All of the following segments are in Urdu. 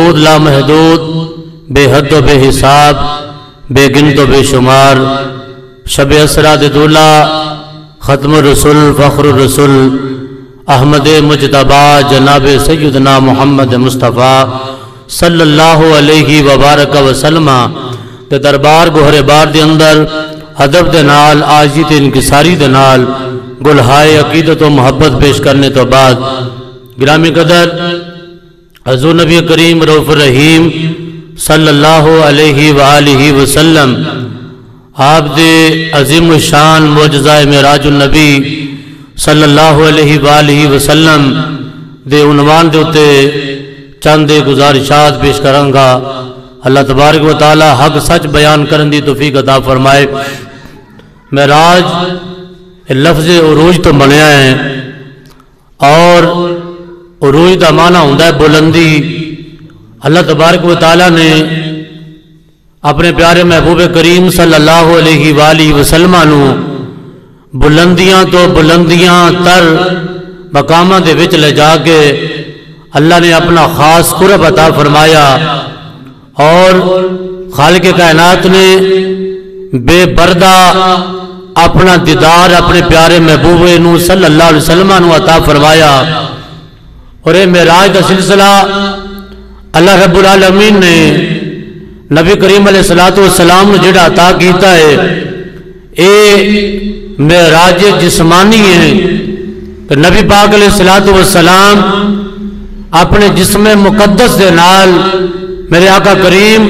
درود لا محدود بے حد و بے حساب بے گنت و بے شمار شب اسرا دولا ختم الرسول فخر الرسول احمد مجتبی جناب سیدنا محمد مصطفیٰ صلی اللہ علیہ وبارک وسلم دے دربار گوہر بار دے اندر ادب دے نال عاجزی تے انکساری دے نال گلہائے عقیدت و محبت پیش کرنے تو بعد گرامی قدر حضور نبی کریم رؤوف الرحیم صلی اللہ علیہ وآلہ وسلم آپ دے عظیم الشان معجزہ معراج النبی صلی اللہ علیہ وآلہ وسلم دے عنوان دے اتے چند گزارشات پیش کروں گا۔ اللہ تبارک و تعالی حق سچ بیان کرن دی توفیق عطا فرمائے۔ معراج لفظ عروج تو بنیا ہے اور عروج دا معنی ہوندا ہے بلندی۔ اللہ تبارک و تعالی نے اپنے پیارے محبوب کریم صلی اللہ علیہ وآلہ وسلم نو بلندیاں تو بلندیاں تر مقامات دے وچ لے جا کے اللہ نے اپنا خاص قرب عطا فرمایا اور خالق کائنات نے بے پردہ اپنا دیدار اپنے پیارے محبوب نو صلی اللہ علیہ وسلم نو عطا فرمایا۔ اور یہ معراج کا سلسلہ اللہ رب العالمین نے نبی کریم علیہ السلام نے جڑا عطا کیتا ہے اے معراج جسمانی ہے کہ نبی پاک علیہ السلام اپنے جسم مقدس دے نال میرے آقا کریم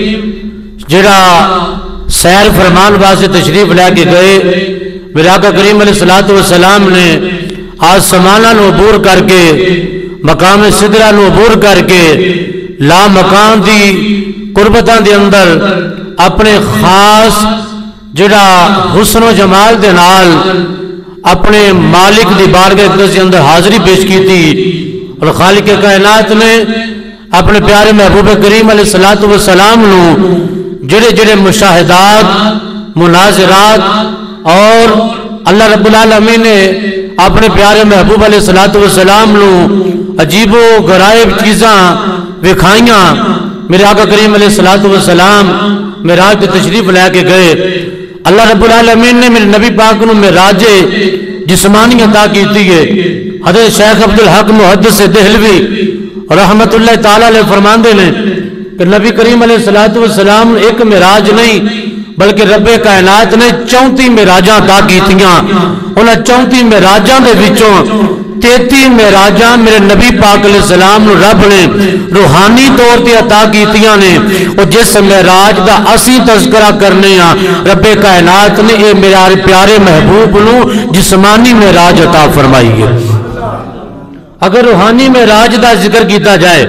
جڑا سیر فرمان واسطے تشریف لے کے گئے، میرے آقا کریم علیہ السلام نے آسمانہ نو عبور کر کے مقام سدرہ نو عبور کر کے لا مکان دی قربتاں دے اندر اپنے خاص جڑا حسن و جمال دے نال اپنے مالک دی بارگاہ اقدس دے اندر حاضری پیش کی تھی۔ اور خالق کائنات نے اپنے پیارے محبوب کریم علیہ السلام نو جڑے جڑے مشاہدات مناظرات اور اللہ رب العالمین نے اپنے پیارے محبوب علیہ السلام نو عجیب و غرائب چیزاں وکھائیاں، میرے آقا کریم علیہ السلام معراج کے تشریف لے کے گئے۔ اللہ رب العالمین نے میرے نبی پاک نو معراج جسمانی عطا کیتی ہے۔ حضرت شیخ عبدالحق محدث دہلوی رحمت اللہ تعالیٰ علیہ فرماندے نے کہ نبی کریم علیہ السلام ایک معراج نہیں بلکہ رب کائنات نے 34 معراجاں عطا کیتیاں۔ انہاں 34 معراجاں دے وچوں 33 معراجاں میرے نبی پاک علیہ السلام رب نے روحانی طور تے عطا کیتیاں نے۔ اور جس معراج دا اسی تذکرہ کرنے ہاں رب کائنات نے اے میرے پیارے محبوب نو جسمانی معراج عطا فرمائی ہے۔ اگر روحانی معراج دا ذکر کیتا جائے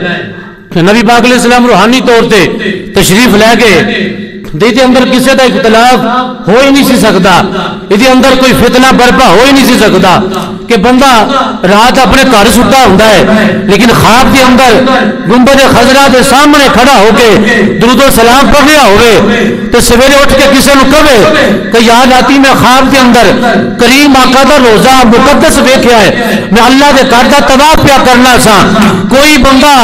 کہ نبی پاک علیہ السلام روحانی طور تے تشریف لے گئے، دیتے اندر کسی دا اختلاف ہو ہی نہیں سی سکتا، دیتے اندر کوئی فتنہ برپا ہو ہی نہیں سی سکتا کہ بندہ رات اپنے گھر ستا ہوتا ہے لیکن خواب کے اندر گنبد خضرا کے سامنے کھڑا ہو کے درود و سلام پڑھ رہا ہوئے تو سویرے اٹھ کے کسی نے کہے کہ یاد آتی میں خواب کے اندر کریم آقا دا روزہ مقدس ویکھیا ہے، میں اللہ دے گھر دا طواف پیا کرنا سا، کوئی بندہ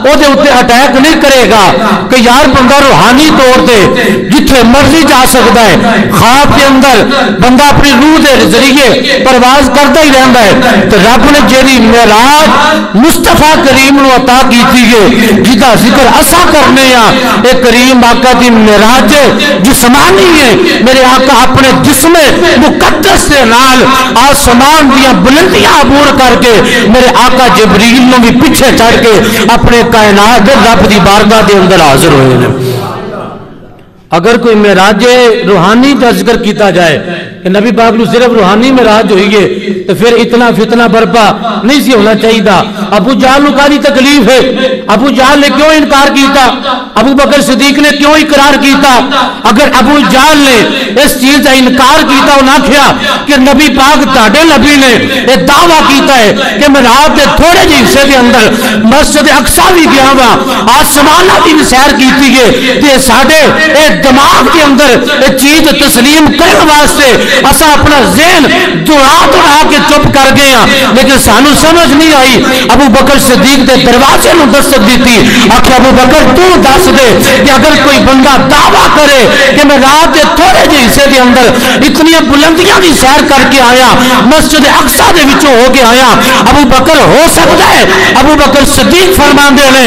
او دے اوتے اٹیک نہیں کرے گا کہ یار بندہ روحانی طور تے جتھے مرضی جا سکتا ہے، خواب کے اندر بندہ اپنی روح دے ذریعے پرواز کرتا ہی رہتا ہے۔ تو رب نے جیڑی معراج مصطفیٰ کریم نو عطا کیتی ہے جدا ذکر اسا کرنے ہاں، اے کریم آقا دی معراج جسمانی ہے۔ میرے آقا اپنے جسم مقدس سے نال آسمان دیا بلندیاں عبور کر کے میرے آقا جبریل نو بھی پیچھے چڑھ کے اپنے کائنات رب دی بارگاہ دے اندر حاضر ہوئے ہیں۔ اگر کوئی معراج روحانی کا ذکر کیتا جائے کہ نبی پاک نو صرف روحانی معراج ہوئی ہے تو پھر اتنا فتنہ برپا نہیں سی ہونا چاہیے تھا۔ ابو جہل نو کاری تکلیف ہے، ابو جہل نے کیوں انکار کیتا، ابو بکر صدیق نے کیوں اقرار کیتا؟ اگر ابو جہل نے اس چیز کا انکار کیتا اور نہ کیا کہ نبی پاک تاڑے نبی نے ایک دعویٰ کیتا ہے کہ میں رات کے تھوڑے جی حصے کے اندر مسجد اقصی بھی گیا ہوا، آسمانہ بھی سیر کیتی ہے، تے ساڑھے ایک دماغ کے اندر ایک چیز تسلیم کرنے واسطے اسا اپنا ذہن دوڑا کے چپ کر گئے ہیں، لیکن سانو سمجھ نہیں آئی۔ ابو بکر صدیق دے دروازے نو دستک دیتی، آخیا ابو بکر تو دس دے کہ اگر کوئی بندہ دعویٰ کرے کہ میں رات کے تھوڑے جے حصے دے اندر اتنی بلندیاں دی سیر کر کے آیا، مسجد اقصی دے وچوں ہو کے آیا، ابو بکر ہو سکتا ہے؟ ابو بکر صدیق فرماندے نے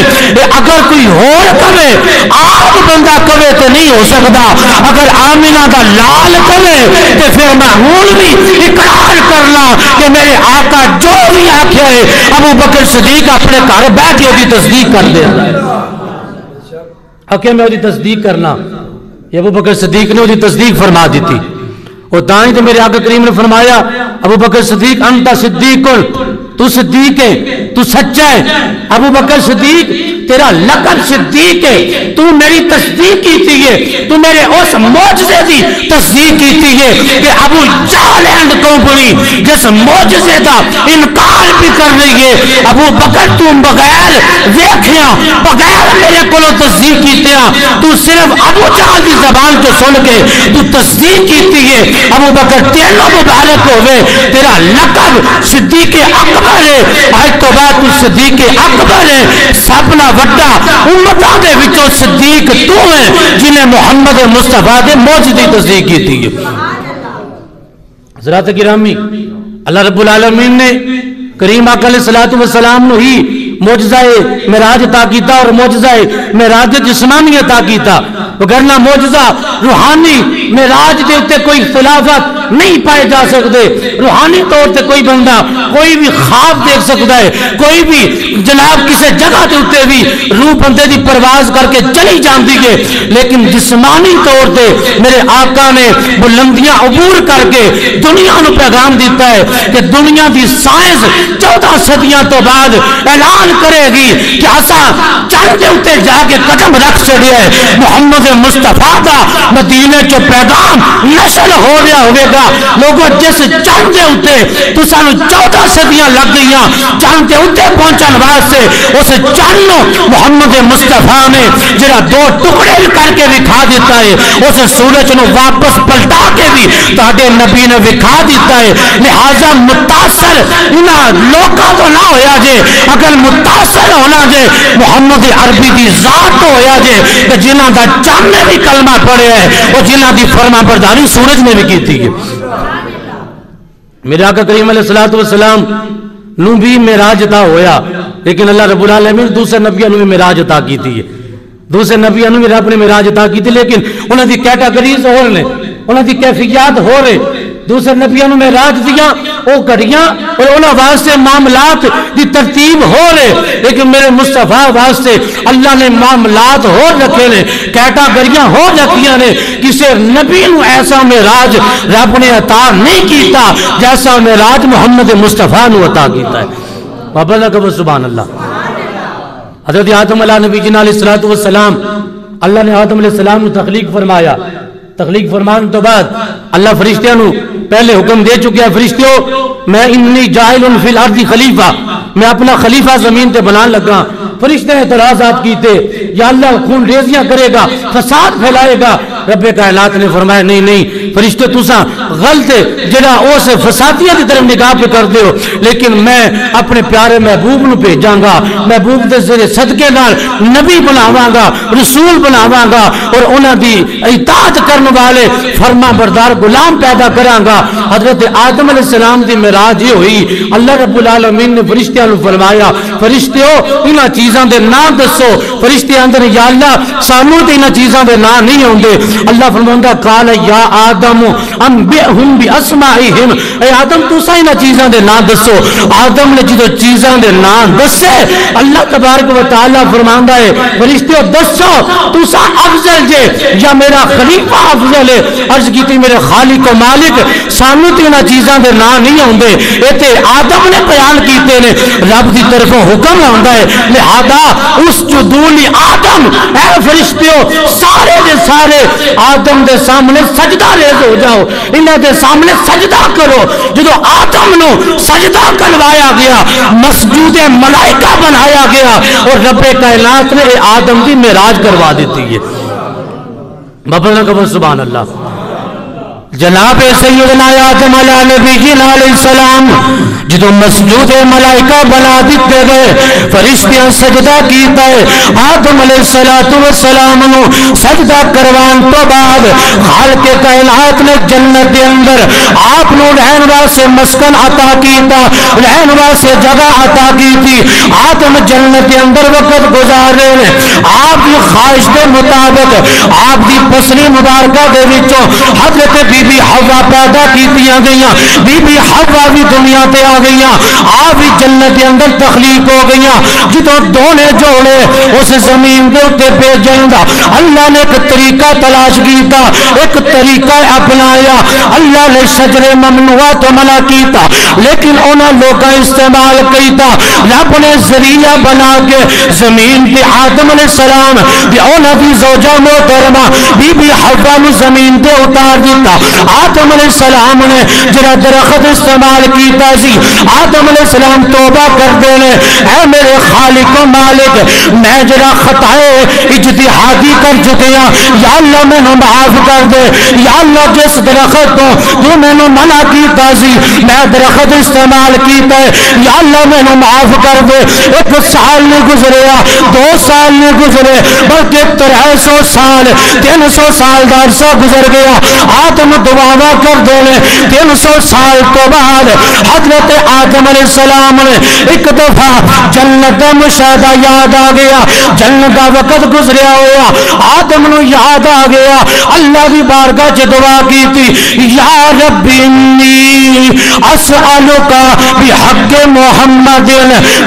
اگر کوئی اور کہے، آپ بندہ کہے تو نہیں ہو سکتا، اگر آمینہ دا لال کہے تو پھر میں ہوں بھی اقرار کرنا کہ میرے آقا جو بھی آخیا ہے ابو بکر صدیق اپنے گھر بیٹھ کے وہ تصدیق کر دے آخیا میں وہ تصدیق کرنا۔ یہ ابو بکر صدیق نے وہ تصدیق فرما دیتی۔ اور دائیں تو میرے آقا کریم نے فرمایا ابو بکر صدیق انت صدیق، تو صدیق ہے، تو سچا ہے۔ ابو بکر صدیق تیرا لقب صدیق ہے، تو میری تصدیق کیتی ہے، تو میرے اس معجزے دی تصدیق کیتی ہے کہ ابو جہل اینڈ کمپنی جس معجزے دا انکار بھی کر رہی ہے، ابو بکر تو بغیر ویکھیا بغیر میرے کولوں تصدیق کیتیا، تو صرف ابو جہل دی زبان تو سن کے تو تصدیق کیتی ہے۔ ابو بکر تینوں مبارک ہوئے، تیرا لقب صدیق اکبر ہے، آج تو بعد تو صدیق اکبر ہے، سپنا وڈا امتاں دے وچوں صدیق تو ہے جنہیں محمد مصطفیٰ دے معجزے کی تصدیق کی تھی۔ حضرات گرامی، اللہ رب العالمین نے کریم آقا علیہ السلام نو ہی معجزہ معراج عطا کیتا اور معجزہ معراج جسمانی عطا کیتا، وگرنہ معجزہ روحانی معراج دے اوتے کوئی اختلافات نہیں پائے جا سکتے۔ روحانی طور تے کوئی بندہ کوئی بھی خواب دیکھ سکتا ہے، کوئی بھی جناب کسی جگہ دے اوتے بھی روح بندے دی پرواز کر کے چلی جاندی ہے، لیکن جسمانی طور تے میرے آقا نے بلندیاں عبور کر کے دنیا نو پیغام دیتا ہے کہ دنیا دی سائنس 14 صدیاں تو بعد اعلان کرے گی کہ اسا چند دے اوتے جا کے قدم رکھ چھڑیا ہے، محمد مصطفیٰ دا مدینے چو پیغام نشر ہو رہا ہوئے گا۔ لوگوں جس چند دے اوتے تو سانو 14 صدیاں لگ گئیاں چند دے اوتے پہنچن واسطے، اس چند محمد مصطفیٰ نے جڑا 2 ٹکڑے کر کے دکھا دیتا ہے، اس سورج نو واپس پلٹا کے بھی تہاڈے نبی نے دکھا دیتا ہے۔ لہذا متاثر انہاں لوکاں تو نہ ہویا جے، اگر متاثر ہونا جے محمد عربی دی ذات تو ہویا جے کہ جنہاں دا چند نے بھی کلمہ پڑھے ہے اور جنہاں دی فرما برداری سورج نے بھی کی تھی۔ میرے آقا کریم علیہ السلام نو بھی معراج عطا ہویا، لیکن اللہ رب العالمین دوسرے نبیوں نو بھی معراج عطا کی تھی، دوسرے نبیوں نو بھی رب نے معراج عطا کی تھی، لیکن انہاں دی کیٹاگریز ہور نے، انہاں دی کیفیات ہو رہے۔ دوسرے نبیوں نے معراج دیا وہ گھڑیاں اور انہاں واسطے معاملات دی ترتیب ہو رہے، لیکن میرے مصطفیٰ واسطے اللہ نے معاملات ہو رکھے نے، کیٹاگریاں ہو رکھیاں نے۔ کسی نبی نو ایسا معراج رب نے عطا نہیں کیتا جیسا معراج محمد مصطفیٰ نو عطا کیتا ہے۔ بابا اللہ کبھر سبحان اللہ۔ حضرت آدم علیہ نبی جنہ علیہ السلام، اللہ نے آدم علیہ السلام نو تخلیق فرمایا، تخلیق فرمان تو بعد اللہ فرشتیاں نو پہلے حکم دے چکے ہیں، فرشتیوں میں انی جاہل فی الارض خلیفہ، میں اپنا خلیفہ زمین تے بنان لگا۔ فرشتے نے اعتراضات کیتے، یا اللہ خون ریزیاں کرے گا، فساد پھیلائے گا۔ رب کائنات نے فرمایا نہیں نہیں فرشتے تساں غلط جڑا اس فسادیاں دی طرف نگاہ پہ کر دیو، لیکن میں اپنے پیارے محبوب نو بھیجاں گا، محبوب دے ذریعے صدقے نال نبی بناواں گا، رسول بناواں گا، اور انہاں دی اطاعت کرنے والے فرما بردار غلام پیدا کراں گا۔ حضرت آدم علیہ السلام دی معراج یہ ہوئی، اللہ رب العالمین نے فرشتیاں نو فرمایا فرشتیو انہاں چیزاں دے نام دسو۔ فرشتے اندر یا اللہ سانو تے انہاں چیزاں دے نام نہیں ہوندے۔ اللہ فرماوندا قال یا آدم انبئہم باسمائہم، اے آدم تساں انہاں چیزاں دے نام دسو۔ آدم نے جدو چیزاں دے نام دسے، اللہ تبارک و تعالی فرماندا ہے فرشتیو دسو تساں افضل جے یا میرا خلیفہ افضل ہے؟ عرض کیتی میرے خالق و مالک سانو تے انہاں چیزاں دے نام نہیں ہوندے، اے تے آدم نے بیان کیتے نے، رب دی طرفوں حکم آندا ہے لہذا اس جدولی آدم، اے فرشتیو سارے دے سارے آدم دے سامنے سجدہ ریز ہو جاؤ، انہاں دے سامنے سجدہ کرو۔ جدو آدم نو سجدہ کروایا گیا، مسجود ملائکہ بنایا گیا، اور رب کائنات نے آدم کی معراج کروا دیتی ہے۔ بابا کا سبحان اللہ۔ جناب سیدنا آدم علیہ نبینا علیہ السلام جدو مسجود ملائکہ بنا دیتے گئے فرشتیاں سجدہ کیتا ہے آدم علیہ السلام نو سجدہ کروان تو بعد خالق کائنات نے جنت دے اندر آپ نو رہن واسطے مسکن عطا کیتا رہن واسطے جگہ عطا کی تھی آدم جنت دے اندر وقت گزار رہے ہیں آپ کی خواہش کے مطابق آپ کی پسلی مبارکہ دے وچوں حضرت بی بی حوا پیدا کیتیاں گئیاں بی بی حوا بھی دنیا تے آ گئیاں آپ بھی جنت کے اندر تخلیق ہو گئیاں جدوں دونے جوڑے اس زمین دے اوتے بھیجن دا اللہ نے ایک طریقہ تلاش کیتا ایک طریقہ اپنایا اللہ نے شجر ممنوعہ تو منع کیتا لیکن انہاں لوکاں استعمال کیتا رب نے ذریعہ بنا کے زمین تے آدم علیہ السلام دی انہاں دی زوجہ محترمہ بی بی حوا نو زمین تے اتار دیتا آدم علیہ السلام نے جڑا درخت استعمال کیتا سی آدم علیہ السلام توبہ کر دینے اے میرے خالق و مالک میں جڑا خطائے اجتہادی کر چکیا یا اللہ میں نے معاف کر دے یا اللہ جس درخت تو میں نے منع کیتا سی میں درخت استعمال کیتا ہے یا اللہ میں نے معاف کر دے ایک سال نہیں گزریا 2 سال نہیں گزرے بلکہ 300 سال 300 سال دا عرصہ گزر گیا آدم دعا کر دینے 300 سال تو بعد حضرت آدم علیہ السلام نے ایک دفعہ جنت کا مشاہدہ یاد آ گیا جنت کا وقت گزریا ہوا آدم نو یاد آ گیا اللہ کی بارگاہ چ دعا کی تھی یا رب انی اسألک بحق محمد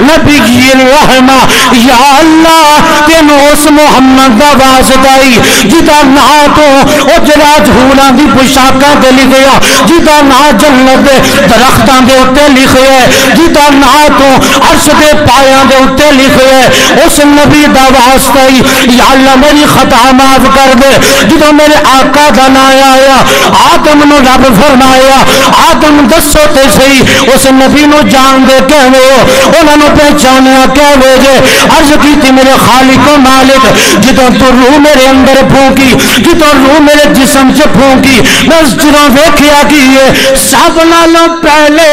نبی الرحمہ یا اللہ تینو اس محمد دا واسطہ جدا نا تو او جڑا جھولاں دی پوشاکاں تے لکھیا جدا نا جنت دے درختاں دے اوتے لکھیا جدا نا تو عرش دے پایاں دے اوتے لکھیا اس نبی دا واسطہ یا اللہ میری خطا معاف کر دے جدوں میرے آقا دا نام آیا آدم نو رب فرمایا آدم دسو تے صحیح اس نبی نو جان دے کہوے انہاں نو پہچانیا کہوے جے عرض کیتی میرے خالق و مالک جدوں تو روح میرے اندر پھونکی جدوں روح میرے جسم چ پھونکی میں جدوں ویکھیا کہ سب نالوں پہلے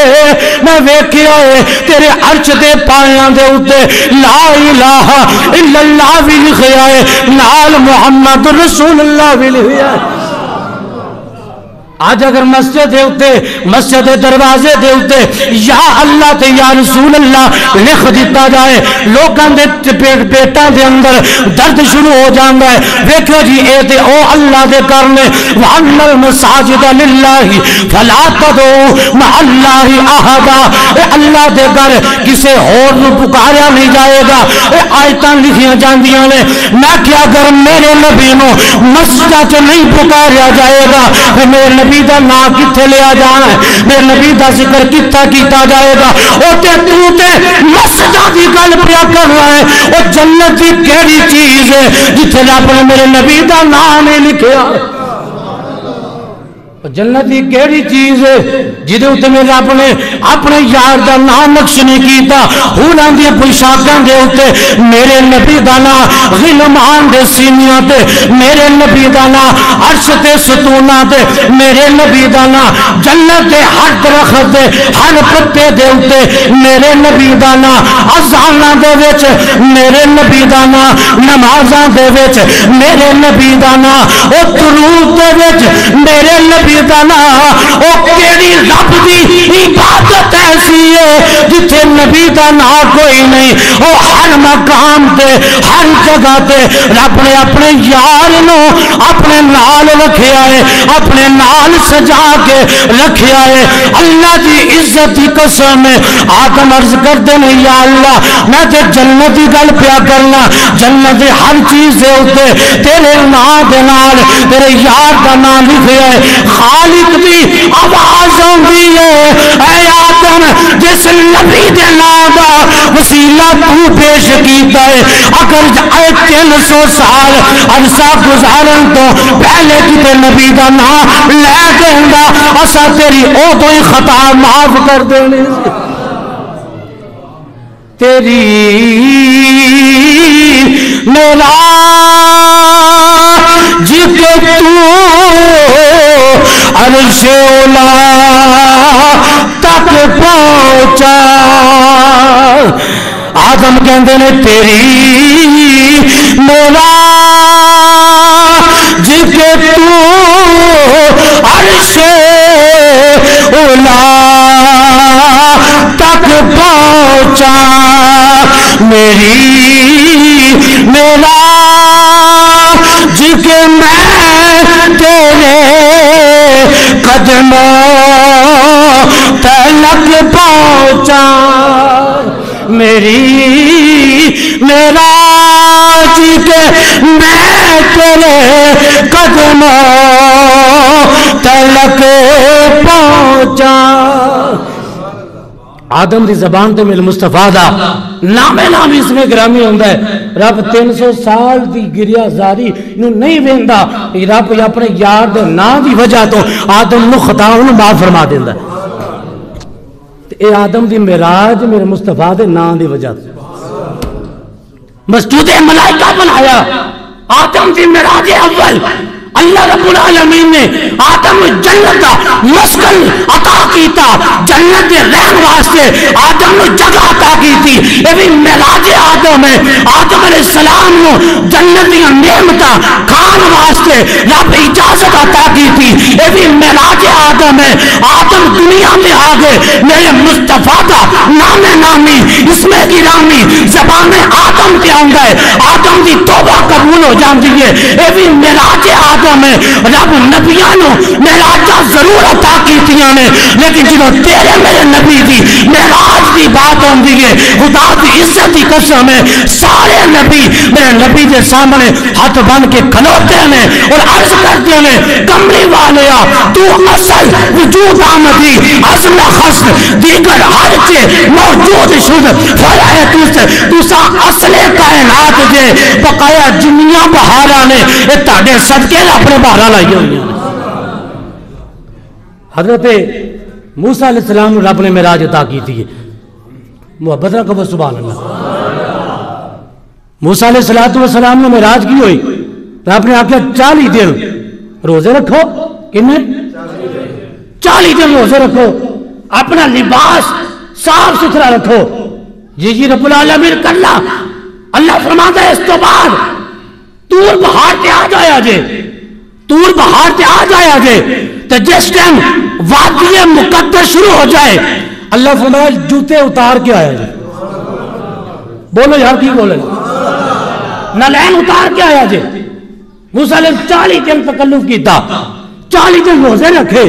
میں ویکھیا ہے تیرے عرش دے پایاں دے اوتے لا الہ الا اللہ بھی لکھیا ہے نال محمد رسول اللہ بھی لکھیا ہے آج اگر مسجد دے ہوتے مسجد دروازے دے ہوتے یا اللہ تے یا رسول اللہ لکھ دیتا جائے لوگاں دے پیٹاں دے اندر درد شروع ہو جاندا ہے ویکھو جی اے تے او اللہ دے کرنے وَأَنَّ الْمَسَاجِدَ لِلَّهِ فَلَا تَدْعُوا مَعَ اللَّهِ أَحَدًا اے اللہ دے گھر کسے اور نو پکاریا نہیں جائے گا اے آیتاں لکھیاں جاندیاں نے میں کیا اگر میرے نبی نو مسجد چ نہیں پکاریا جائے گا میرے نبی دا نام کتھے لیا جانا ہے میرے نبی دا ذکر کتھا کیتا جائے گا او تے تو تے مسجد دی گل پیا کر رہا ہے او جنت دی کیڑی چیز ہے جتھے رب نے میرے نبی دا نام نہیں لکھیا جنت کی کیڑی چیز ہے جدے اتنے میرے رب نے اپنے یار دا نام نقش نہیں کیتا ہولاں دی پوشاکاں دے اوتے میرے نبی دا نام غلمان دے سینیاں تے میرے نبی دا نام عرش تے ستوناں تے میرے نبی دا نام جنت دے ہر درخت دے ہر پتے دے اوتے میرے نبی دا نام اذاناں دے وچ میرے نبی دا نام نمازاں دے وچ میرے نبی دا نام او درود دے وچ میرے نبی دا نام او کیڑی رب دی عبادت ایسی ہے جتھے نبی دا نام کوئی نہیں او ہر مقام تے ہر جگہ تے رب نے اپنے یار نو اپنے نال رکھیا ہے اپنے نال سجا کے رکھیا ہے اللہ دی عزت دی قسم ہے آدم عرض کردے نے یا اللہ میں تے جنت دی گل پیا کرنا جنت دی ہر چیز دے اوتے تیرے نام دے نال تیرے یار دا نام لکھیا ہے خالق دی آواز آندی ہے اے آدم جس نبی دے نام دا وسیلہ تو پیش کیتا ہے اگر اے 300 سال عرصہ گزارن تو پہلے کتے نبی دا نام لے دیندا اسا تیری او تو ہی خطا معاف کر دینے تیری میرا جتے تو عرش اولا تک پہنچا. آدم کہندے نے تیری مولا جی کے تو عرش اولا تک پہنچا, میری مولا جی کے میں تیرے قدموں تلک پہنچا, میری میرا جی کے میں تیرے قدموں تلک پہنچا. آدم دی زبان تے میرے مصطفیٰ دا نام اس میں گرامی ہوندہ ہے. رب 300 سال دی گریا زاری انہوں نہیں ویندا, رب اپنے یار دے نام دی وجہ تو آدم نو خطا انہوں معاف فرما دیندا ہے. اے آدم دی معراج میرے مصطفیٰ دے نام دی وجہ تو مسجود ملائکہ بنایا. آدم دی معراج اول اللہ رب العالمین نے آدم جنت دا مسکن عطا کیتا, جنت دے رہن واسطے آدم نو جگہ عطا کیتی. اے بھی معراج آدم ہے. آدم علیہ السلام نو جنت دی نعمتاں کھان واسطے رب اجازت عطا کیتی. اے بھی معراج آدم ہے. آدم دنیا میں آ گئے, میرے مصطفیٰ دا نام نامی اسم گرامی زبان آدم پہ آندا ہے. آدم دی توبہ قبول ہو جاندی ہے. اے بھی معراج آدم میں رب نبیانوں معراجہ ضرور عطا کیتیاں نے, لیکن جنہوں تیرے میرے نبی دی معراج دی بات ہوندی ہے, خدا دی عزت دی قسم ہے, سارے نبی میرے نبی دے سامنے ہاتھ بن کے کھلوتے ہیں اور عرض کرتے ہیں کملی والیا تو اصل وجود آمدی عظم خص دیگر ہر چے موجود شد فرائے تو سا اصل کائنات دے بقایا جنیاں بہارا نے تاڑے صدقے اپنے بہارا لائی ہوئی ہیں. حضرت موسیٰ علیہ السلام رب نے معراج عطا کی تھی. محبت رکھو سبحان اللہ. موسیٰ علیہ السلام نے معراج کی ہوئی, رب نے آکھا 40 دن روزے رکھو. کنے 40 دن روزے رکھو, اپنا لباس صاف ستھرا رکھو. جی رب العالمین کرنا. اللہ فرماتا ہے اس تو بعد تور بہار تے آ جایا جے, تور بہار تے آ جایا جے تو جس ٹائم وادی مقدس شروع ہو جائے اللہ فرمایا جوتے اتار کے آیا جے. بولو یار کی بولے, نالین اتار کے آیا جے. موسیٰ نے 40 دن تکلف کیتا, 40 دن روزے رکھے,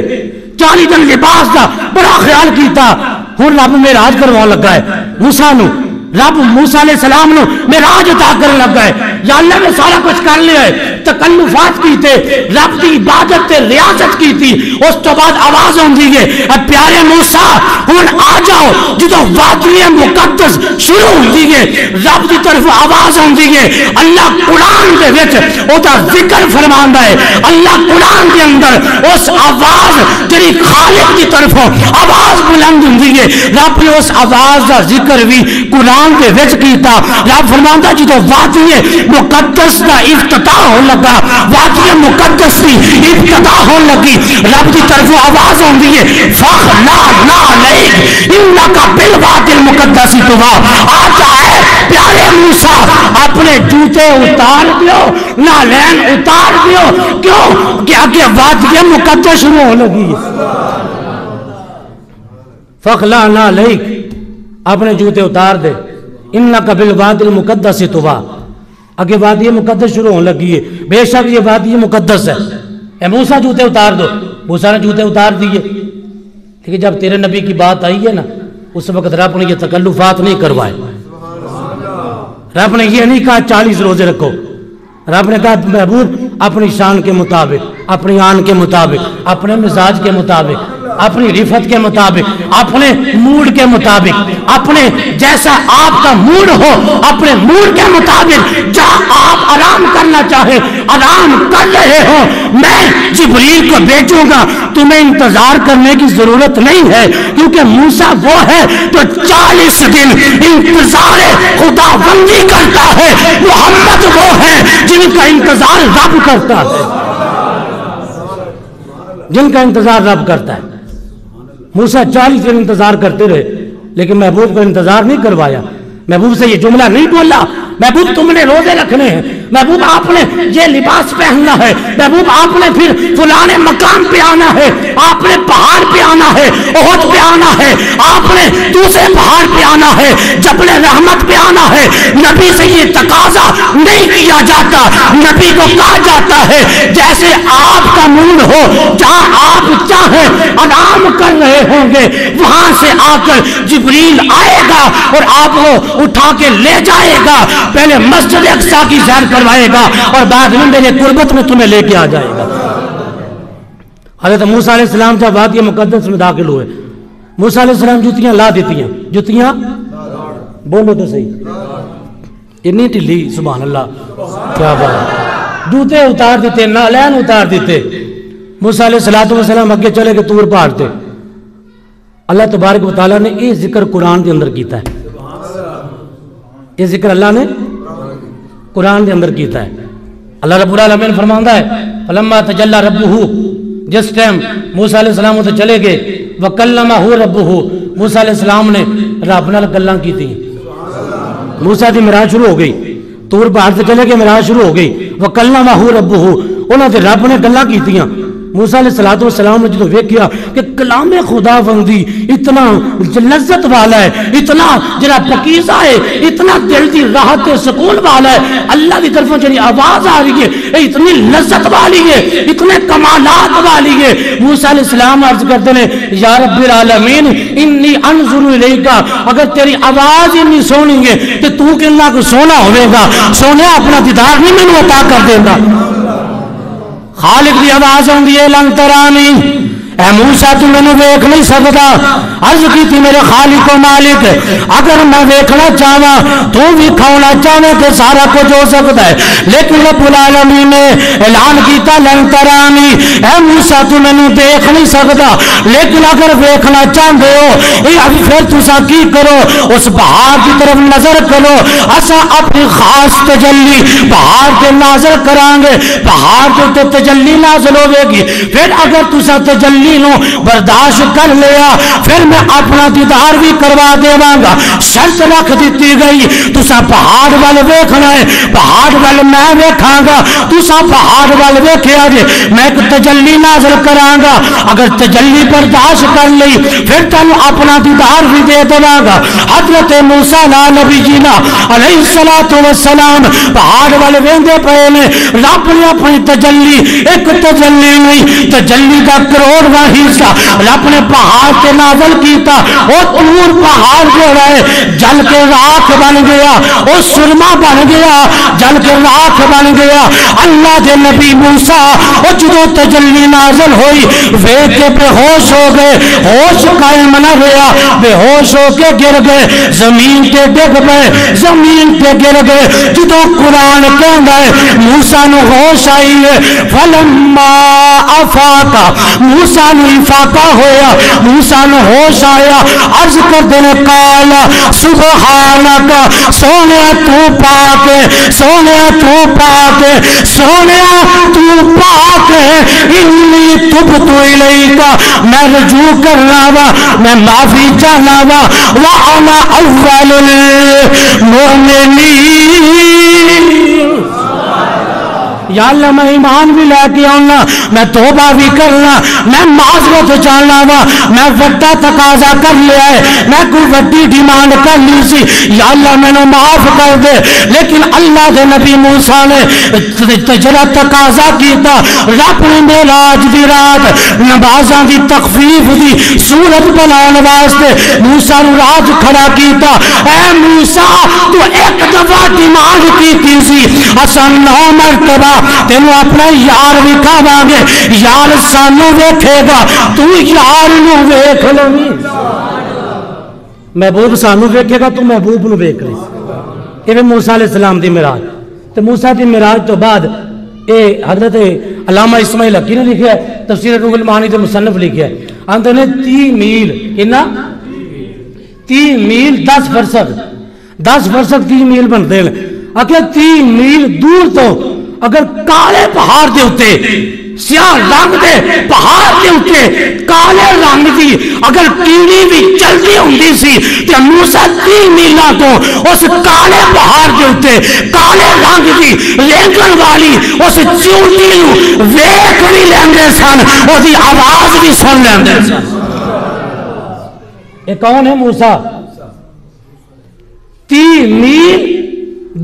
40 دن لباس دا بڑا خیال کیتا. ہن رب معراج کروا لگا ہے موسیٰ نو. رب موسیٰ علیہ السلام نو معراج عطا کرنے لگا ہے. یا اللہ نے سارا کچھ کر لیا ہے, تکلفات کی تے رب دی عبادت تے ریاضت کی تھی. اس تو بعد آواز ہوندی ہے اے پیارے موسیٰ ہن آ جاؤ. جدو وادی مقدس شروع ہوندی ہے رب دی طرف آواز ہوندی ہے. اللہ قرآن دے وچ او دا ذکر فرماندا ہے. اللہ قرآن دے اندر اس آواز جڑی خالق دی طرفوں آواز بلند ہوندی ہے, رب نے اس آواز دا ذکر بھی قرآن دے وچ کیتا. رب فرماندا جدو وادی مقدس دا افتتاح ہون لگا, وادی مقدس دی افتتاح ہون لگی, رب دی طرف آواز ہوندی ہے فَخْلَعْنَا عَلَيْكَ إِنَّكَ بِالْوَادِ الْمُقَدَّسِ طُوَىٰ. آ جائے پیارے موسیٰ اپنے جوتے اتار دیو, نالین اتار دیو. کیوں کہ آگے وادی مقدس شروع ہو لگی. فَخْلَعْنَا عَلَيْكَ اپنے جوتے اتار دے, اِنَّكَ بِالْوَادِ الْمُقَدَّسِ طُوَىٰ. آگے وادی مقدس شروع ہونے لگی ہے. بے شک یہ وادی مقدس ہے. اے موسیٰ جوتے اتار دو. موسیٰ نے جوتے اتار دیے. لیکن جب تیرے نبی کی بات آئی ہے نا اس وقت رب نے یہ تکلفات نہیں کروائے. رب نے یہ نہیں کہا 40 روزے رکھو. رب نے کہا محبوب اپنی شان کے مطابق, اپنی آن کے مطابق, اپنے مزاج کے مطابق, اپنی رفت کے مطابق, اپنے موڈ کے مطابق, اپنے جیسا آپ کا موڈ ہو اپنے موڈ کے مطابق جہاں آپ آرام کرنا چاہے آرام کر رہے ہو. میں جبریل کو بھیجوں گا, تمہیں انتظار کرنے کی ضرورت نہیں ہے کیونکہ موسیٰ وہ ہے جو 40 دن انتظار خدا بندی کرتا ہے. محمد وہ ہے جن کا انتظار رب کرتا ہے. جن کا انتظار رب کرتا ہے. موسیٰ 40 دن انتظار کرتے رہے لیکن محبوب کو انتظار نہیں کروایا. محبوب سے یہ جملہ نہیں بولا محبوب تم نے روزے رکھنے ہیں, محبوب آپ نے یہ لباس پہننا ہے, محبوب آپ نے پھر فلانے مقام پہ آنا ہے, آپ نے پہاڑ پہ آنا ہے, احد پہ آنا ہے, آپ نے دوسرے پہاڑ پہ آنا ہے, جبل رحمت پہ آنا ہے. نبی سے یہ تقاضا نہیں کیا جاتا. نبی کو کہا جاتا ہے جیسے آپ کا مون ہو, جہاں آپ چاہیں آرام کر رہے ہوں گے وہاں سے آ کر جبریل آئے گا اور آپ کو اٹھا کے لے جائے گا, پہلے مسجد اقصیٰ کی سیر کروائے گا اور بعد میں میرے قربت میں تمہیں لے کے آ جائے گا. حضرت موسیٰ علیہ السلام جب وادی مقدس میں داخل ہوئے, موسیٰ علیہ السلام جوتیاں لا دیتی ہیں, جوتیاں بولو تو صحیح, اتنی ٹھلی, سبحان اللہ کیا بات, جوتے اتار دیتے, نالین اتار دیتے. موسیٰ علیہ السلام اگے چلے گئے طور پہاڑ تے. اللہ تبارک و تعالیٰ نے یہ ذکر قرآن کے اندر کیتا ہے, یہ ذکر اللہ نے قرآن کے اندر کیتا ہے. اللہ رب العالمین فرماتا ہے فلما تجلی ربہ, جس ٹائم موسیٰ علیہ السلام تے چلے گئے, وکلمہ ربہ, موسیٰ علیہ السلام نے رب نال گلاں کیتیں. موسیٰ دی معراج شروع ہو گئی, طور پہاڑ سے چلے گئے, معراج شروع ہو گئی. وکلمہ ربہ, انہاں تے رب نے گلاں کیتیاں. موسیٰ علیہ السلام نے جو دیکھا کہ کلام خدا بندی اتنا لذت والا ہے, اتنا جڑا پکیزہ ہے, اتنا دل دی راحت سکون والا ہے, اللہ کی طرفوں جڑی آواز آ رہی ہے اتنی لذت والی ہے, اتنے کمالات والی ہے. موسیٰ علیہ السلام عرض کرتے ہیں یا رب العالمین انی انظر الیک, اگر تیری آواز اتنی سونی ہے تو تو کتنا کو سونا ہوئے گا, سونے اپنا دیدار نہیں مینوں عطا کر دے گا. خالق دی آواز ہوندی ہے لن ترانی, اے موسیٰ تو میں نے ویکھ نہیں سکتا. عرض کی تھی میرے خالق و مالک اگر میں ویکھنا چاہواں تو بھی کھانا چاہنے تو سارا کچھ ہو سکتا ہے, لیکن رب العالمین نے اعلان کیتا لن ترانی, اے موسیٰ تو میں نے دیکھ نہیں سکتا, لیکن اگر ویکھنا چاہتے ہو ابھی پھر تسا کی کرو, اس پہاڑ کی طرف نظر کرو, اسا اپنی خاص تجلی پہاڑ کے نازل کران گے, پہاڑ کے تجلی نازل ہوے گی. پھر اگر تسا تجلی نو برداشت کر لیا پھر میں اپنا دیدار بھی کروا دیواں گا. شرط رکھ دیتی گئی تسا پہاڑ وال ویکھنا ہے, پہاڑ وال میں ویکھاں گا, تسا پہاڑ وال ویکھیا جے میں ایک تجلی نازل کراں گا. اگر تجلی برداشت کر لی پھر تینوں اپنا دیدار بھی دے دیواں گا. حضرت موسیٰ نبی جینا علیہ السلام پہاڑ وال ویندے پئے نے, رب نے اپنی تجلی, ایک تجلی نہیں تجلی کا کروڑ حصہ رب نے پہاڑ سے نازل کیتا, اور نور پہاڑ جو ہے جل کے راکھ بن گیا, اور سرما بن گیا, جل کے راکھ بن گیا. اللہ دے نبی موسیٰ اور جو تجلی نازل ہوئی ویکھ کے بے ہوش ہو گئے, ہوش قائم نہ رہا, بے ہوش ہو کے گر گئے, زمین تے ڈگ پئے, زمین تے گر گئے. جدوں قرآن کہندا ہے موسیٰ نو ہوش آئی ہے, فلما افاق, موسیٰ نو افاقہ ہویا, موسیٰ نو ہوش آیا. عرض کر دینے قالا سبحانک, سونے تو پاک ہے, سونے تو پاک ہے, سونے تو پاک ہے, انی تبت الیک, میں رجوع کرنا وا, میں معافی چاہنا وا, وانا اول المؤمنین. یا اللہ میں ایمان بھی لے کے آنا, میں توبہ بھی کرنا, میں معذرت چاہنا وا, میں وڈا تقاضا کر لیا ہے, میں کوئی وڈی ڈیمانڈ کر لی سی, یا اللہ میں نے معاف کر دے. لیکن اللہ دے نبی موسیٰ نے جڑا تقاضا کیتا, رب نے معراج دی رات نمازاں دی تخفیف دی صورت بنان واسطے موسیٰ نو راج کھڑا کیتا. اے موسیٰ تو ایک دفعہ ڈیمانڈ کیتی سی, اساں 9 مرتبہ تینوں اپنا یار وکھاواں گے, یار سانو ویکھے گا, تو یار نو ویکھ لویں. محبوب سانو ویکھے گا, تو محبوب نو ویکھ لے. یہ موسیٰ علیہ السلام دی معراج. تو موسیٰ دی معراج تو بعد اے حضرت علامہ اسماعیل حقی نے لکھا ہے, تفسیر روح المعانی دے مصنف لکھا ہے, آندے نے 30 میل, کتنا 30 میل 10 فرسخ, 10 فرسخ 30 میل بنتے ہیں. اگر 30 میل دور تو اگر کالے پہاڑ دے ہوتے سیاہ رنگ دے پہاڑ دے اوتے کالے رنگ دی اگر کیڑی بھی چلدی ہوندی سی تے موسیٰ 30 میلاں تو اس کالے پہاڑ دے اوتے کالے رنگ دی رینگن والی اس چونٹی نو ویکھ بھی لیندے سن، اس دی آواز بھی سن لیندے سن۔ یہ کون ہے موسیٰ؟ 30 میل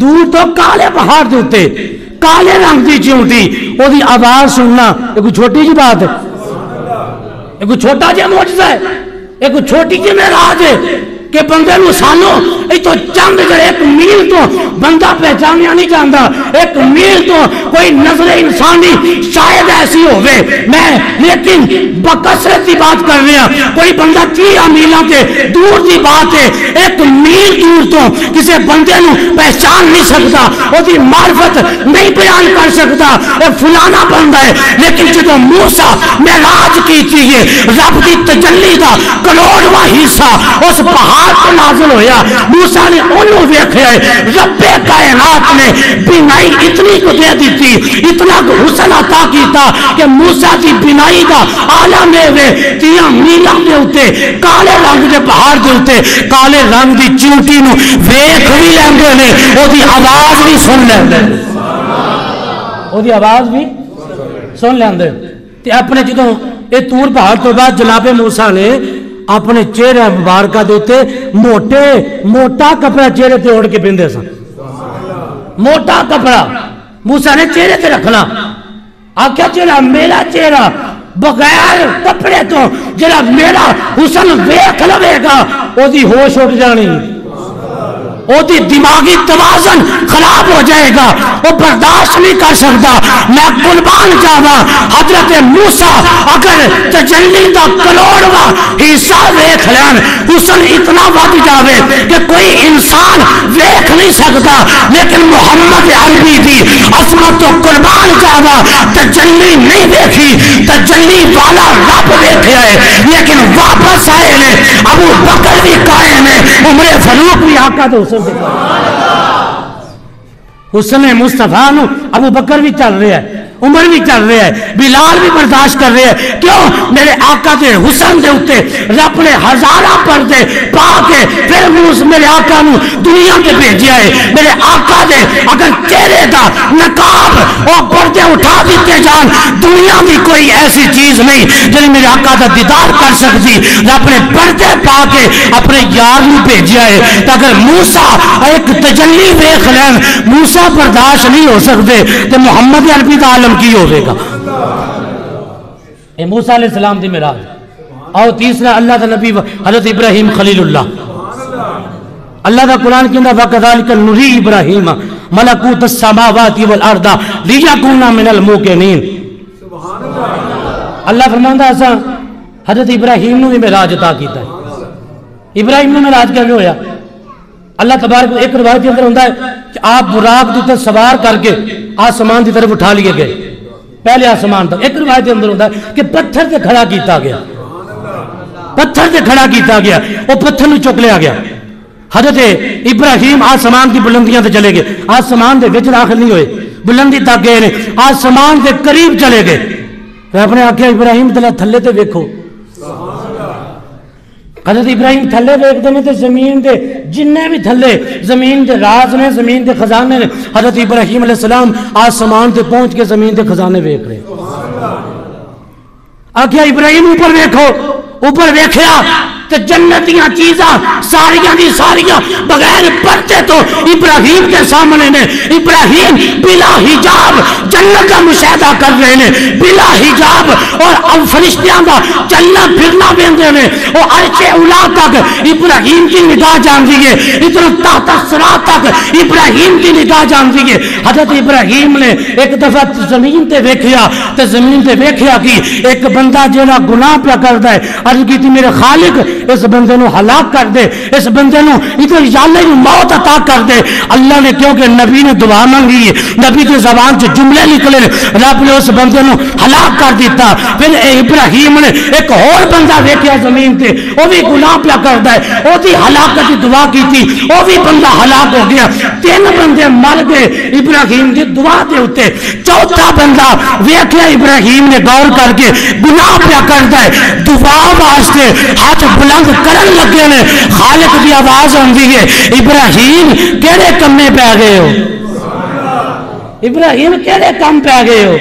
دور تو کالے پہاڑ دے اوتے کالے رنگ دی چونٹی، وہ دی آواز سننا یہ کوئی چھوٹی جی بات ہے؟ یہ کوئی چھوٹا جی معجزہ ہے؟ یہ کوئی چھوٹی جی معراج ہے کہ بندے نو سانو یہ تو چند جڑے 1 میل تو بندہ پہچانیا نہیں جاندا، 1 میل تو کوئی نظر انسانی شاید ایسی ہوئے میں لیکن بکثرت دی بات کر رہا، کوئی بندہ 30 میلاں تے دور دی بات ہے، 1 میل دور تو کسے بندے نو پہچان نہیں سکتا، وہ دی معرفت نہیں بیان کر سکتا اے فلانا بندہ ہے، لیکن جدو موسیٰ معراج کی چیئے رب دی تجلی دا کروڑواں حصہ اس پہاڑ کو نازل ہویا، موسیٰ نے انہوں دیکھے رب کائنات نے بینائی اتنی کو دے دیتی، اتنا کو حسن عطا کیتا کہ موسیٰ دی بینائی دا عالم میں 30 میلاں دے ہوتے کالے رنگ دے پہاڑ دے ہوتے کالے رنگ دی چونٹی نو ویکھ بھی لیندے نے، او دی آواز بھی سن لیندے، او دی آواز بھی سن لیندے۔ تے اپنے جدوں اے طور پہاڑ تو بعد جناب موسیٰ نے اپنے چہرے مبارکہ دیتے موٹا کپڑا چہرے تے اوڑھ کے پہندے سن، موٹا کپڑا موسیٰ نے چہرے تے رکھنا، آکھیا چہرہ میرا چہرہ بغیر کپڑے تو جڑا میرا حسن ویکھ لوے گا او دی ہوش اٹھ جانی، او دی دماغی توازن خراب ہو جائے گا، وہ برداشت نہیں کر سکتا۔ میں قربان جاوا حضرت موسیٰ اگر تجلی دا کروڑواں حصہ ویکھ لین حسن اتنا ود جاوے کہ کوئی انسان ویکھ نہیں سکتا، لیکن محمد عربی دی عظمت و قربان جاوا تجلی نہیں دیکھی، تجلی والا رب دیکھے آئے لیکن واپس آئے نے، ابو بکر بھی قائم ہے، عمر فاروق بھی آقا دے حسن مصطفیٰ نو ابو بکر بھی چل رہا ہے، عمر بھی چل رہا ہے، بلال بھی برداشت کر رہے ہیں، کیوں؟ میرے آقا دے حسن دے ہوتے رب نے ہزارہ پردے پا کے پھر میرے آقا نو دنیا کے بھیجیا ہے۔ میرے آقا دے اگر چہرے دا نقاب اور پردے اٹھا دیتے جان دنیا میں کوئی ایسی چیز نہیں جنہیں میرے آقا دا دیدار کر سکتی، رب نے پردے پا کے اپنے یار نو بھیجیا ہے۔ تو اگر موسیٰ ایک تجلی ویکھ لین موسیٰ برداشت نہیں ہو سکتے تو محمد عربی دا عالم کی ہوئے گا۔ اے موسیٰ علیہ السلام دی معراج۔ اور تیسرا اللہ دا نبی حضرت ابراہیم خلیل اللہ، اللہ دا قرآن کی اندر وَكَذَلِكَ نُرِي إِبْرَاهِيمَ مَلَكُوتَ السَّمَاوَاتِ وَالْأَرْضَ لِيَكُونَ مِنَ الْمُوقِنِينَ۔ اللہ فرماندا ایسا حضرت ابراہیم نے معراج عطا کیتا ہے۔ ابراہیم نے معراج کیا ہویا؟ اللہ تبارک ایک روایت کے اندر ہوتا ہے کہ آپ براق دیتے سوار کر کے آسمان کی طرف اٹھا لیے گئے، پہلے آسمان تک۔ ایک روایت کے اندر ہوتا ہے کہ پتھر سے کھڑا کیتا گیا، پتھر سے کھڑا کیتا گیا، وہ پتھر نو چک لیا گیا۔ حضرت ابراہیم آسمان کی بلندیاں تے چلے گئے، آسمان دے وچ داخل نہیں ہوئے، بلندی تک گئے نے، آسمان کے قریب چلے گئے۔ رب نے آخیا ابراہیم تھلے تے ویکھو۔ حضرت ابراہیم تھلے ویکھدے نے تے زمین دے جننے بھی تھلے زمین دے راز نے، زمین دے خزانے نے، حضرت ابراہیم علیہ السلام آسمان تے پہنچ کے زمین دے خزانے ویکھ رہے۔ آخیا ابراہیم اوپر ویکھو، اوپر ویکھیا تے جنتیاں چیزاں ساریاں دی ساریاں بغیر پردے تو ابراہیم کے سامنے نے۔ ابراہیم بلا حجاب جنت کا مشاہدہ کر رہے ہیں، بلا حجاب، اور فرشتیاں دا چلنا پھرنا بیندے نے، اور عرش اولا تک ابراہیم کی نگاہ جان دیئے، اتنا تحت الصراط تک ابراہیم کی نگاہ جان دیئے۔ حضرت ابراہیم نے ایک دفعہ زمین تے ویکھیا تے زمین تے ویکھیا کہ ایک بندہ جیڑا گناہ پیا کردا ہے، عرض کی تھی میرے خالق اس بندے نو ہلاک کر دے، اس بندے نو ادھر یا اللہ موت عطا کر دے۔ اللہ نے کیونکہ نبی نے دعا مانگی ہے، نبی کی زبان سے جملے نکلے، رب نے اس بندے نو ہلاک کر دیتا۔ پھر ابراہیم نے ایک اور بندہ دیکھا زمین تے، وہ بھی گناہ پیا کرتا ہے، وہ بھی ہلاکت کی دعا کی تھی، وہ بھی بندہ ہلاک ہو گیا۔ 3 بندے مر گئے ابراہیم کی دعا دے اوتے۔ چوتھا بندہ ویکھیا ابراہیم نے غور کر کے گناہ پیا کرتا ہے، دعا واسطے ہاتھ بلند کرن لگے نے، خالق دی آواز آندی ہے، ابراہیم کیڑے کمے پہ گئے ہو؟ ابراہیم کیڑے کم پہ گئے ہو؟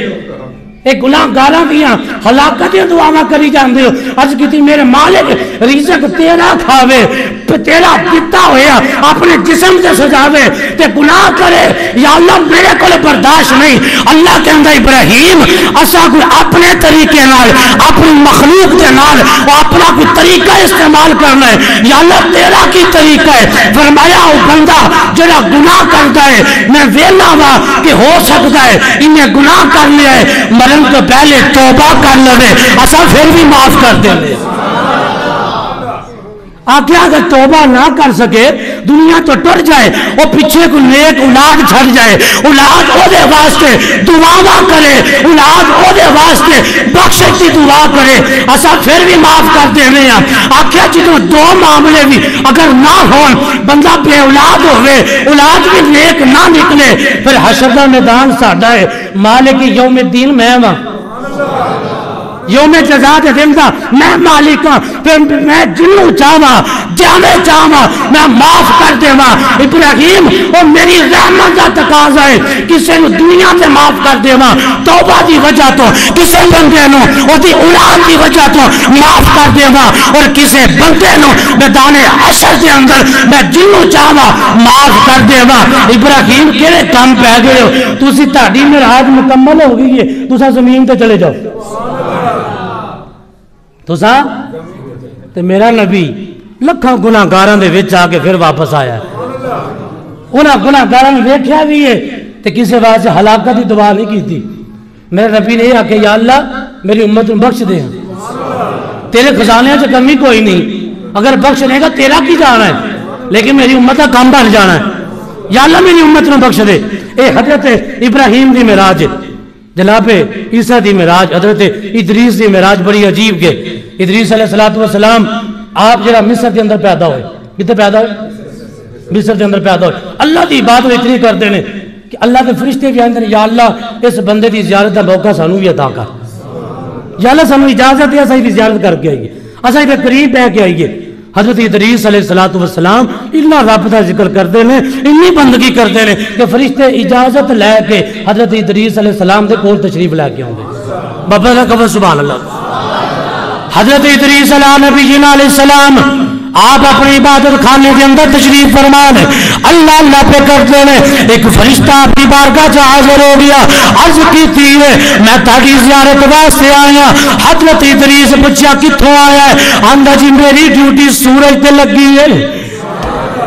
ایک گناہ گالاں دیاں ہلاکت دی دعاواں کری جاندے ہو۔ عرض کیتی میرے مالک رزق تیرا کھاوے، تیرا دتا ہویا اپنے جسم سے سجاوے تے گناہ کرے، یا اللہ میرے کو برداشت نہیں۔ اللہ کہندا ابراہیم اسا کوئی اپنے طریقے نال، اپنی مخلوق دے نال اپنا کوئی طریقہ استعمال کرنا ہے، یا اللہ تیرا کی طریقہ ہے؟ فرمایا وہ بندہ جڑا گناہ کرتا ہے میں ویلا وا کہ ہو سکتا ہے انہیں گناہ کر لیا ہے، مرن تو پہلے توبہ کر لے، اسا پھر بھی معاف کر دیں گے۔ آگے اگر توبہ نہ کر سکے دنیا تو ٹر جائے، وہ پیچھے کو نیک اولاد چھڑ جائے، اولاد او دے واسطے دعا کرے، اولاد او دے واسطے بخشش کی دعا کرے، اسا پھر بھی معاف کر دینے ہیں۔ آخیا جدو 2 معاملے بھی اگر نہ ہون، بندہ بے اولاد ہوئے، اولاد بھی نیک نہ نکلے، پھر حشر دا میدان ساڈا ہے، مالک یوم الدین میں ہاں، یوم جزا دے دن دا میں مالک ہاں، پھر میں جنوں چاہواں جانے چاہواں میں معاف کر دیواں۔ ابراہیم وہ میری رحمت دا تقاضا ہے، کسے نو دنیا سے معاف کر دیواں توبہ دی وجہ تو، کسے بندے نو او دی اولاد دی وجہ تو معاف کر دیواں، اور کسے بندے نو میدان حشر دے اندر میں جنوں چاہواں معاف کر دیواں۔ ابراہیم کیڑے کام پہ گئے ہو؟ تسی تہاڈی معراج مکمل ہو گئی ہے، تساں زمین تے چلے جاؤ۔ تسا تے میرا نبی لکھاں گناہ گاراں دے وچ آ کے پھر واپس آیا ہے، انہاں گناہ گاراں نے ویکھیا بھی ہے تے کسے واسطے ہلاکت دی دعا نہیں کیتی۔ میرے نبی نے یہ آکھیا یا اللہ میری امت نو بخش دے، تیرے خزانے سے کمی کوئی نہیں، اگر بخش دے گا تیرا کی جانا ہے، لیکن میری امت کا کام بن جانا ہے، یا اللہ میری امت نو بخش دے۔ اے حضرت ابراہیم دی معراج ہے، جناب عیسیٰ دی معراج، حضرت ادریس دی معراج بڑی عجیب کے۔ ادریس علیہ السلام آپ جڑا مصر کے اندر پیدا ہوئے، کتنے پیدا ہوئے؟ مصر کے اندر پیدا ہوئے۔ اللہ دی عبادت اتنی کرتے ہیں کہ اللہ کے فرشتے بھی آندے یا اللہ اس بندے دی زیارت کا موقع سانو بھی عطا کر، یا اللہ سانو اجازت ہے اساں دی زیارت کر کے آئیے، اساں دے قریب بیٹھ کے آئیے۔ حضرت ادریس علیہ السلام اتنا رب کا ذکر کرتے ہیں، اتنی بندگی کرتے ہیں کہ فرشتے اجازت لے کے حضرت ادریس علیہ السلام دے کول تشریف لے کے آؤں گے۔ بابا کا کبر سبحان اللہ۔ حضرت ادریس علیہ السلام آپ اپنی عبادت خانے کے اندر تشریف فرما لیں، اللہ اللہ پہ کرتے ہیں، ایک فرشتہ آپ کی بارگاہ سے حاضر ہو گیا، عرض کی تھی ہے میں تاکہ زیارت واسطے آیا۔ حضرت ادریس پوچھا کتھوں آیا ہے؟ آندا جی میری ڈیوٹی سورج تے لگی ہے،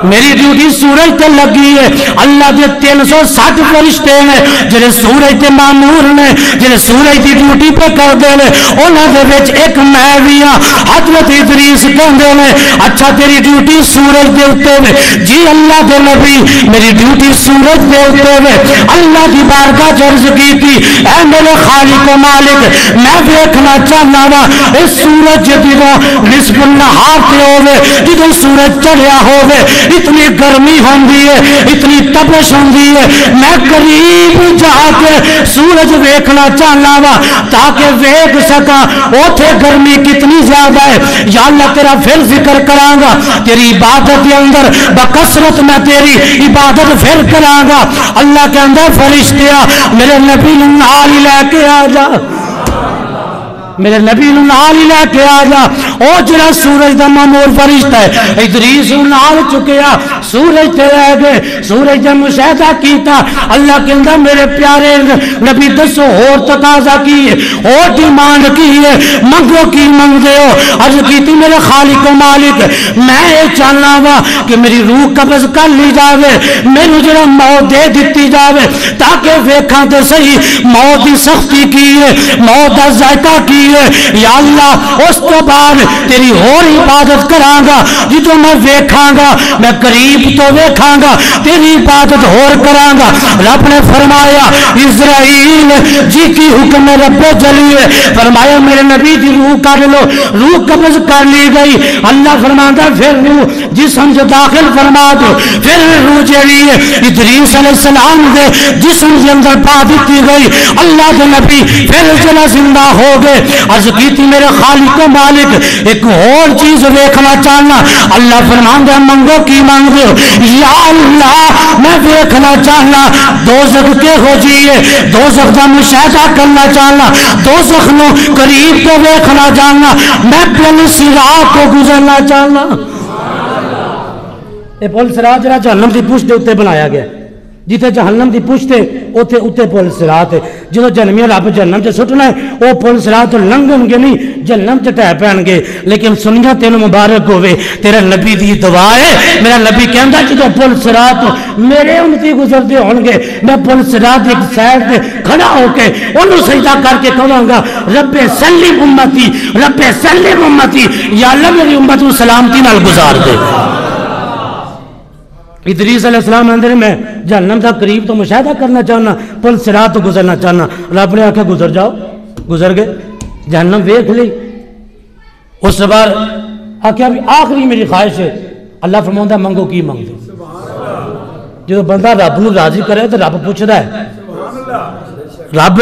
میری ڈیوٹی سورج تے لگی ہے۔ اللہ دے 360 فرشتے ہیں جنہیں سورج تے مامور نے، جنہیں سورج دی ڈیوٹی پہ کر دے لے، انہاں دے وچ ایک میں بھی ہاں۔ حضرت ادریس کہندے نے اچھا تیری ڈیوٹی سورج دے اوتے وے؟ جی اللہ دے نبی میری ڈیوٹی سورج دے اوتے وے۔ اللہ دی بارگاہ عرض کی تھی اے میرے خالق و مالک میں دیکھنا چاہنا وا اس سورج جدوں نصف النہار تے ہوے، جدوں سورج چڑھیا ہوے، اتنی گرمی ہوندی ہے، اتنی تپش ہوندی ہے، میں قریب جا کے سورج ویکھنا چاہنا وا تاکہ ویکھ سکا اوتھے گرمی کتنی زیادہ ہے۔ یا اللہ تیرا پھر ذکر کراں گا، تیری عبادت کے اندر بکثرت میں تیری عبادت پھر کراں گا۔ اللہ کے اندر فرشتیا میرے نبی نال لے کے آ جا، میرے نبی نال لے کے آ جا۔ او جڑا سورج دا مامور فرشتہ ہے ادریس نال چکیا، سورج تے رہ گئے، سورج دا مشاہدہ کیتا۔ اللہ کے اندر میرے پیارے نبی دسو اور تقاضا کی ہے، اور ڈیمانڈ کی ہے، منگو کی منگ دے ہو؟ عرض کیتی میرے خالق و مالک میں یہ چاہنا وا کہ میری روح قبض کر لی جاوے، میرے جڑا موت دے دیتی جاوے تاکہ ویکھاں تے صحیح موت دی سختی کی ہے، موت دا ذائقہ کی ہے یا اللہ اس تو بعد تیری اور عبادت کراں گا جدوں میں ویکھاں گا میں قریب تو ویکھاں گا تیری عبادت اور کراں گا. رب نے فرمایا اسرائیل جی کی حکم رب جلیل فرمایا میرے نبی دی روح کر لو, روح قبض کر لی گئی. اللہ فرماتا پھر روح جسم سے داخل فرما دو, پھر روح جڑی ہے ادریس علیہ السلام دے جسم کے اندر پا دیتی گئی. اللہ کے نبی پھر چلا زندہ ہو گئے. عرض کی تھی میرے خالق و مالک ایک اور چیز دیکھنا چاہنا. اللہ فرماتا منگو کی مانگ دو یا اللہ میں دیکھنا چاہنا دوزخ کے ہو جیے, دوزخ کا مشاہدہ کرنا چاہنا, دوزخ نو قریب کو دیکھنا چاہنا, میں پل صراط کو گزرنا چاہنا. یہ پل صراط جڑا جہنم دی پشت دے اوتے بنایا گیا, جتھے جہنم دی پشت ہے اوتھے اوتے پل صراط ہے. جدوں جہنمی رب جہنم چ سٹنا ہے او پل صراط لنگن گے نہیں, جہنم چ ٹہ پین گے. لیکن سنیا تینوں مبارک ہوے تیرا نبی دی دعا ہے. میرا نبی کہندا جدوں پل صراط میرے امتی گزرتے ہون گے میں پل صراط ایک سائڈ تے کھڑا ہو کے انہوں سجدہ کر کے کہاں گا رب سلم امتی, رب سلم امتی, یا اللہ میری امت کو سلامتی نال گزار دے. ادریس علیہ السلام اندر میں جہنم کا قریب تو مشاہدہ کرنا چاہنا, پل صراط تو گزرنا چاہنا. رب نے آکھا گزر جاؤ, گزر گئے. جہنم ویکھ لی. اس بار آکھا بھی آخری میری خواہش ہے. اللہ فرماتا منگو کی منگ دو. جو بندہ رب نو راضی کرے تو رب پوچھدا ہے, رب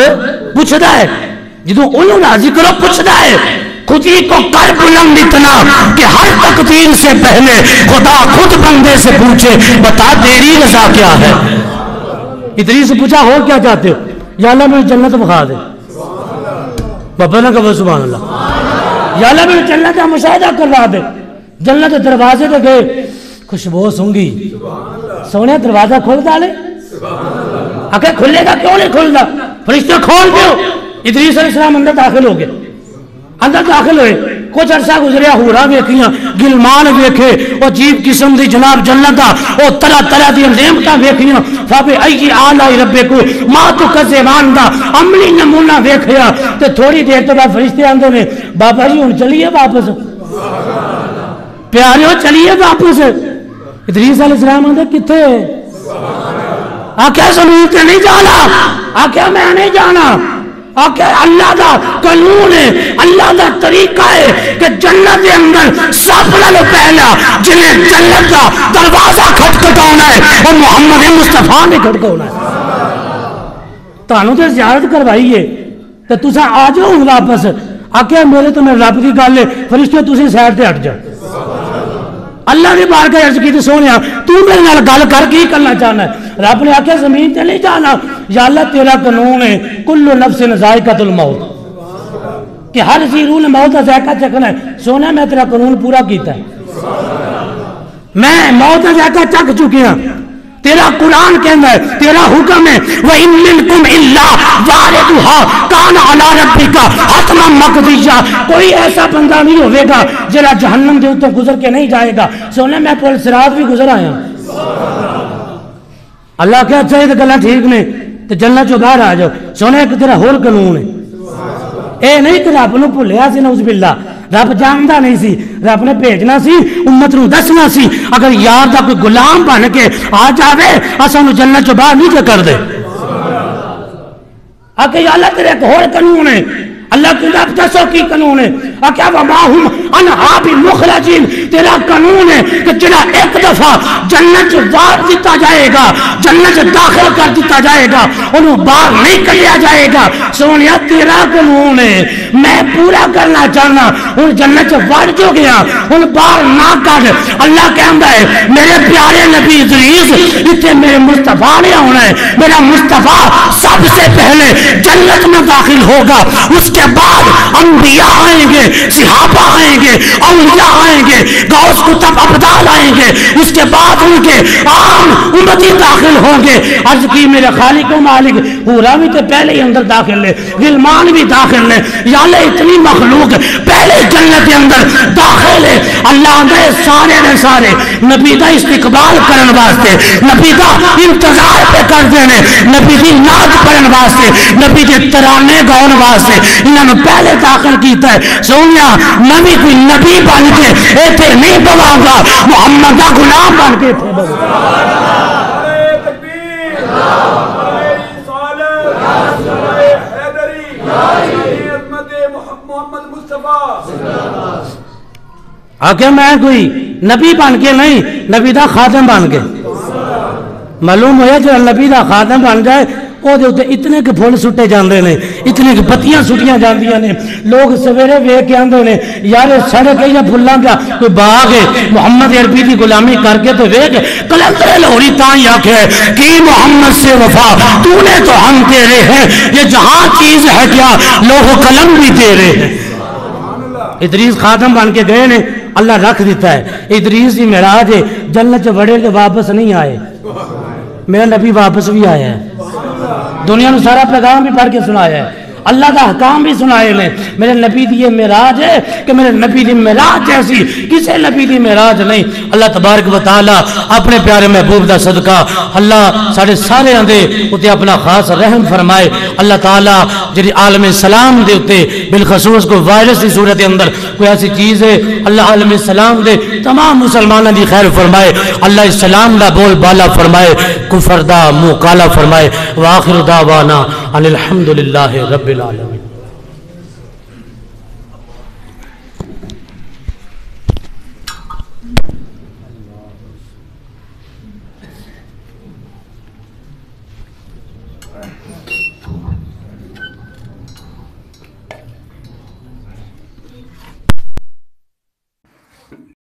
پوچھدا ہے. جدوں انہوں راضی کرو پوچھدا ہے. خود ہی کو کر بلند اتنا کہ ہر تقدیر سے پہلے خدا خود بندے سے پوچھے بتا تیری رضا کیا ہے. ادریس سے پوچھا ہو کیا چاہتے ہو؟ یا اللہ مجھے جنت بخا دے. بابا نے کہا سبحان اللہ. یا اللہ مجھے جنت کا مشاہدہ کروا دے. جنت کے دروازے پہ گئے, خوشبو سونگی, سونے دروازہ کھول ڈالے. آخر کھلے گا کیوں نہیں کھلتا؟ فرشتے کھول دو. ادریس علیہ السلام اندر داخل ہو گئے. اندر داخل ہوئے, کچھ عرصہ گزریا, ہورا ویکھیاں, گلمان ویکھے, اور عجیب قسم دی جناب جنت دا او طرح طرح دی نعمتاں ویکھیاں. فابے ای اعلی ربکو ما تکذبان دا عملی نمونہ ویکھیا. تے تھوڑی دیر تو بعد فرشتے آندے نے بابا جی ہن چلیے واپس, پیاریو چلیے واپس. ادریس علیہ السلام آندے کتے؟ آکھیا زمین تے نہیں جانا. آکھیا میں نہیں جانا. آکھیا اللہ دا قانون ہے, اللہ دا طریقہ ہے کہ جنت کے اندر سب نالوں پہلا جنہیں جنت دا دروازہ کھٹکھٹانا ہے وہ محمد مصطفیٰ نے کھٹکھٹانا ہے. تانوں تے زیارت کروائی ہے تے تساں آ جاؤ ہن واپس. آکھیا میرے تو میں رب دی گل ہے, فرشتے تسی سائڈ تے ہٹ جاؤ. اللہ نے بارگاہ عرض کی تے سونیا تو میرے نال گل کر کی کرنا چاہنا ہے؟ رب نے آکھیا زمین تے نہیں جانا. یا اللہ تیرا قانون ہے کل نفس ذائقۃ الموت, کہ ہر ذی روح نے موت کا ذائقہ چکھنا ہے. سونا میں تیرا قانون پورا کیتا ہے, میں موت کا ذائقہ چکھ چکی ہوں. تیرا قرآن کہنا ہے, تیرا حکم ہے وَإِن مِّنكُمْ إِلَّا وَارِدُهَا كَانَ عَلَىٰ رَبِّكَ حَتْمًا مَّقْضِيًّا. کوئی ایسا بندہ نہیں ہوئے گا جڑا جہنم کے اوپر گزر کے نہیں جائے گا. سونے میں پل صراط بھی گزر آیا. اللہ کہا اچھا یہ گلا ٹھیک نے تو جنت چوں باہر آ جاؤ. سونے ایک تیرا ہور قانون ہے, اے نہیں کہ رب نو بھولیا سی, نعوذ باللہ, رب جاندا نہیں سی, رب نے بھیجنا سی, امت نو دسنا سی. اگر یار دا کوئی غلام بن کے آ جاوے اساں نو جنت چوں باہر نہیں کر دے. آکے یا اللہ تیرے ایک ہور قانون ہے. اللہ کی رب دسو کی قانون ہے؟ کیا وما ہم انہا بمخرجین. تیرا قانون ہے کہ جڑا ایک دفعہ جنت وار دیتا جائے گا, جنت داخل کر دیتا جائے گا, انہوں باہر نہیں کریا جائے گا. سونیا تیرا قانون ہے, میں پورا کرنا چاہنا. ان جنت وار جو گیا ان باہر نہ کر. اللہ کہندا ہے میرے پیارے نبی ادریس اتنے میرے مصطفیٰ نے ہونا ہے. میرا مصطفیٰ سب سے پہلے جنت میں داخل ہوگا, اس کے بعد انبیاء آئیں گے, صحابہ آئیں گے, اولیاء آئیں گے, غوث کتب ابدال آئیں گے, اس کے بعد ان کے عام امتی داخل ہوں گے. عرض کی میرے خالق و مالک پورا بھی تے پہلے ہی اندر داخل لے، غلمان بھی داخل لے، یا اللہ اتنی مخلوق پہلے جنت کے اندر داخل ہے۔ اللہ نے سارے نبی دا استقبال کرن واسطے، نبی دا انتظار پہ کر دینے، نبی دی نعت پڑھن واسطے، نبی دے ترانے گاؤن واسطے انہاں نے پہلے داخل کیتا ہے۔ سونیا میں بھی کوئی نبی بن کے ایتھے نہیں بواں گا، محمد دا غلام بن کے ایتھے بواں۔ آکے میں کوئی نبی بن کے نہیں، نبی دا خادم بن کے۔ معلوم ہویا جو نبی دا خادم بن جائے او دے اتنے کے پھول سٹے جاندے نے، اتنے کے پتیاں سٹیاں جاندیاں نے، لوگ سویرے ویکھ کے آندے نے یار سڑک ہے یا پھلاں کا کوئی باغ ہے، محمد عربی دی غلامی کر کے تو ویکھ کلندر لاہوری تاں ہی آکھے کہ محمد سے وفا تو نے تو ہم تیرے ہیں، یہ جہاں چیز ہے کیا لوگ قلم بھی تیرے ہیں۔ ادریس خادم بن کے گئے نے، اللہ رکھ دیتا ہے۔ ادریس ہی معراج ہے، جنت بڑے کے واپس نہیں آئے، میرا نبی واپس بھی آیا ہے، دنیا نے سارا پیغام بھی پڑھ کے سنایا ہے، اللہ کا حکام بھی سنائے نے۔ میرے نبی دی یہ معراج ہے کہ میرے نبی دی معراج جیسی کسی نبی دی معراج نہیں۔ اللہ تبارک و تعالی اپنے پیارے محبوب دا صدقہ اللہ سارے سارے اندے اتے اپنا خاص رحم فرمائے۔ اللہ تعالی جی عالم سلام دے اتے بالخصوص کو وائرس کی صورت اندر کوئی ایسی چیز ہے، اللہ عالم سلام دے تمام مسلمانوں دی خیر فرمائے، اللہ اسلام دا بول بالا فرمائے، کفر دا منہ کالا فرمائے۔ وآخر دعوانا ان الحمدللہ رب العالمین۔